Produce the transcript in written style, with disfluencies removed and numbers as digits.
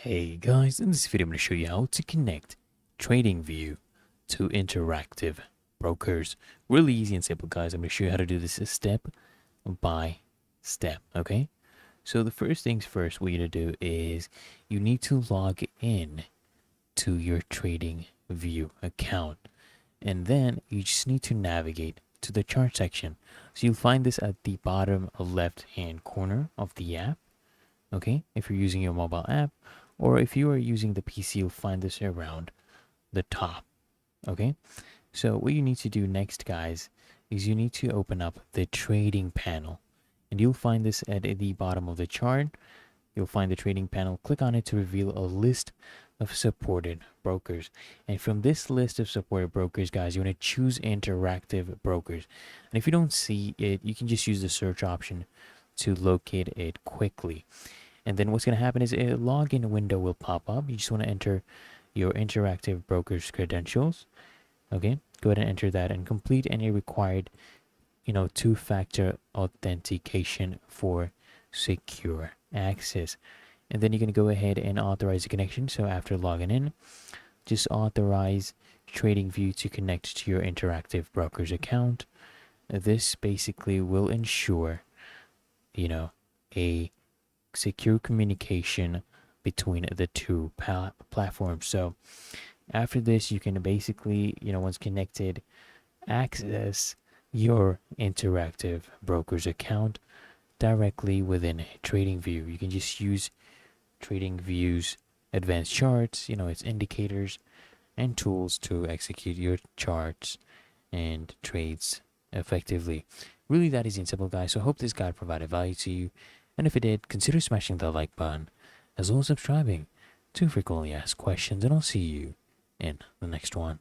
Hey guys, in this video I'm going to show you how to connect Tradingview to interactive brokers. Really easy and simple, guys. I'm going to show you how to do this step by step, okay? So the first things first, what you need to do is you need to log in to your Tradingview account. And then you just need to navigate to the chart section. So you'll find this at the bottom left hand corner of the app, okay? If you're using your mobile app, or if you are using the PC, you'll find this around the top, okay? So what you need to do next, guys, is you need to open up the trading panel, and you'll find this at the bottom of the chart. You'll find the trading panel. Click on it to reveal a list of supported brokers. And from this list of supported brokers, guys, you want to choose interactive brokers. And if you don't see it, you can just use the search option to locate it quickly. And then what's going to happen is a login window will pop up. You just want to enter your interactive broker's credentials. Okay, go ahead and enter that and complete any required, two-factor authentication for secure access. And then you're going to go ahead and authorize the connection. So after logging in, just authorize Tradingview to connect to your interactive broker's account. This basically will ensure, a secure communication between the two platforms. So after this, you can basically, once connected, access your interactive broker's account directly within Tradingview. You can just use Tradingview's advanced charts, its indicators and tools to execute your charts and trades effectively. Really that easy and simple, guys. So I hope this guide provided value to you. And if it did, consider smashing the like button, as well as subscribing to frequently asked questions, and I'll see you in the next one.